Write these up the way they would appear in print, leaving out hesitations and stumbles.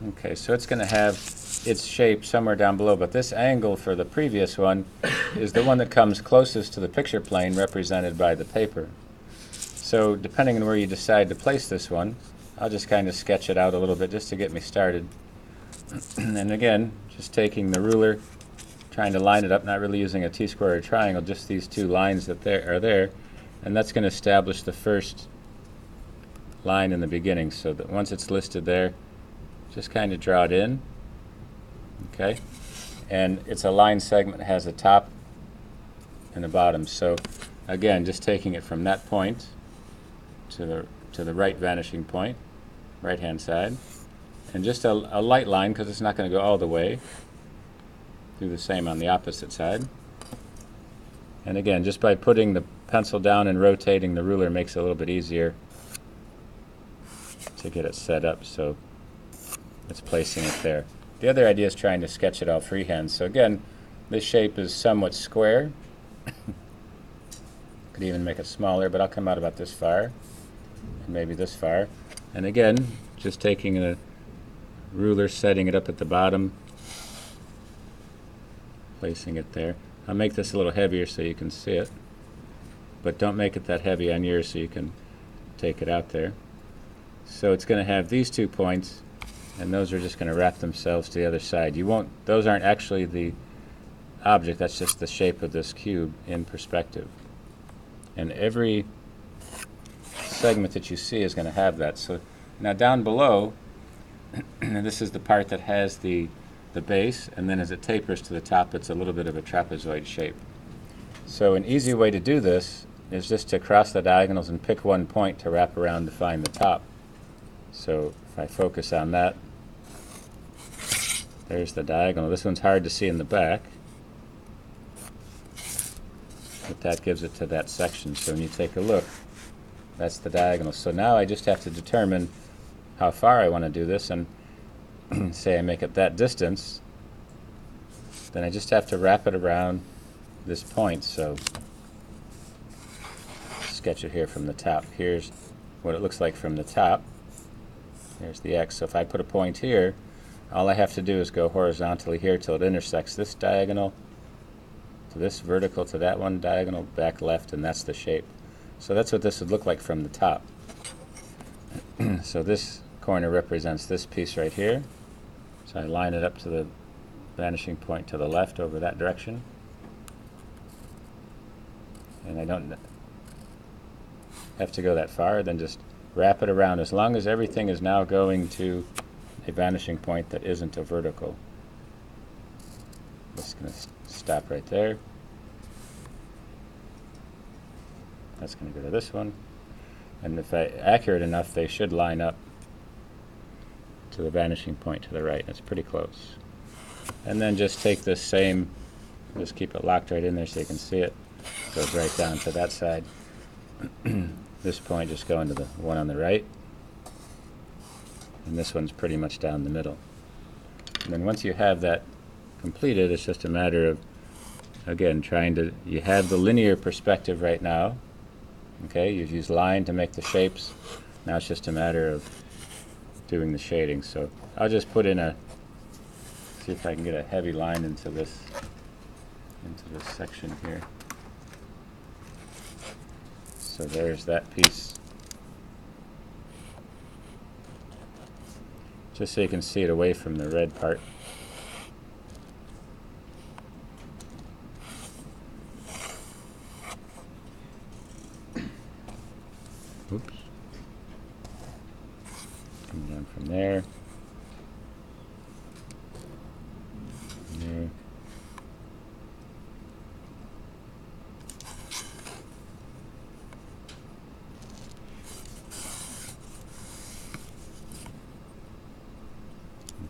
Okay, so it's going to have its shape somewhere down below, but this angle for the previous one is the one that comes closest to the picture plane represented by the paper. So depending on where you decide to place this one, I'll just kind of sketch it out a little bit just to get me started. And again, just taking the ruler, trying to line it up, not really using a T-square or a triangle, just these two lines that are there, and that's going to establish the first line in the beginning, so that once it's listed there, just kind of draw it in. Okay, and it's a line segment that has a top and a bottom. So again, just taking it from that point to the right vanishing point, right hand side, and just a light line, because it's not going to go all the way. Do the same on the opposite side. And again, just by putting the pencil down and rotating the ruler makes it a little bit easier to get it set up, so it's placing it there. The other idea is trying to sketch it all freehand. So again, this shape is somewhat square. Could even make it smaller, but I'll come out about this far, and maybe this far. And again, just taking a ruler, setting it up at the bottom, placing it there. I'll make this a little heavier so you can see it, but don't make it that heavy on yours so you can take it out there. So it's going to have these 2 points, and those are just going to wrap themselves to the other side. Those aren't actually the object, that's just the shape of this cube in perspective. And every segment that you see is going to have that. So now down below, this is the part that has the base, and then as it tapers to the top, it's a little bit of a trapezoid shape. So an easy way to do this is just to cross the diagonals and pick one point to wrap around to find the top. So if I focus on that, there's the diagonal. This one's hard to see in the back, but that gives it to that section. So when you take a look, that's the diagonal. So now I just have to determine how far I want to do this, and say I make it that distance, then I just have to wrap it around this point. So sketch it here from the top. Here's what it looks like from the top. There's the X. So if I put a point here, all I have to do is go horizontally here till it intersects this diagonal to this vertical to that one diagonal, back left, and that's the shape. So that's what this would look like from the top. So this corner represents this piece right here. So I line it up to the vanishing point to the left over that direction. And I don't have to go that far, then just wrap it around as long as everything is now going to a vanishing point that isn't a vertical. Just going to stop right there. That's going to go to this one. And if accurate enough, they should line up to the vanishing point to the right. It's pretty close. And then just take this same, just keep it locked right in there so you can see it. Goes right down to that side. This point just going to the one on the right. And this one's pretty much down the middle. And then once you have that completed, it's just a matter of, again, you have the linear perspective right now. Okay, you've used line to make the shapes. Now it's just a matter of doing the shading. So I'll just put in see if I can get a heavy line into this section here. So there's that piece. Just so you can see it away from the red part. Oops. Come down from there. There.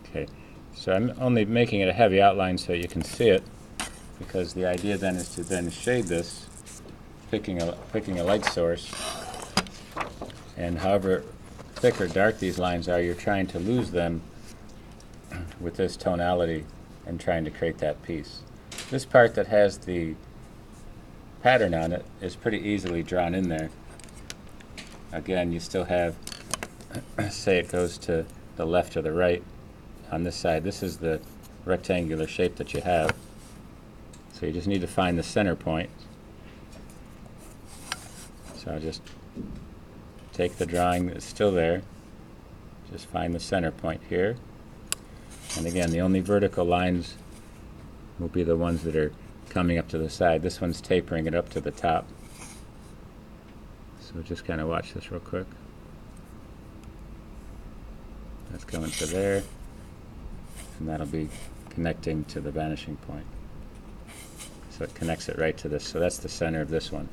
Okay, so I'm only making it a heavy outline so you can see it, because the idea then is to then shade this, picking a light source, and however thick or dark these lines are, you're trying to lose them with this tonality and trying to create that piece. This part that has the pattern on it is pretty easily drawn in there. Again, you still have, say it goes to the left or the right, on this side. This is the rectangular shape that you have. So you just need to find the center point. So I'll just take the drawing that's still there, just find the center point here. And again, the only vertical lines will be the ones that are coming up to the side. This one's tapering it up to the top. So just kind of watch this real quick. That's going to there, and that'll be connecting to the vanishing point. So it connects it right to this. So that's the center of this one.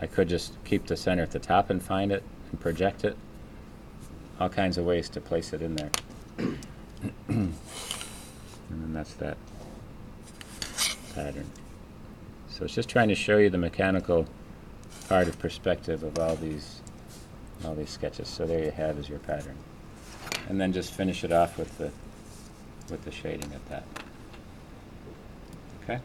I could just keep the center at the top and find it and project it. All kinds of ways to place it in there. And then that's that pattern. So it's just trying to show you the mechanical part of perspective of all these sketches. So there you have is your pattern. And then just finish it off with the shading at that. Okay?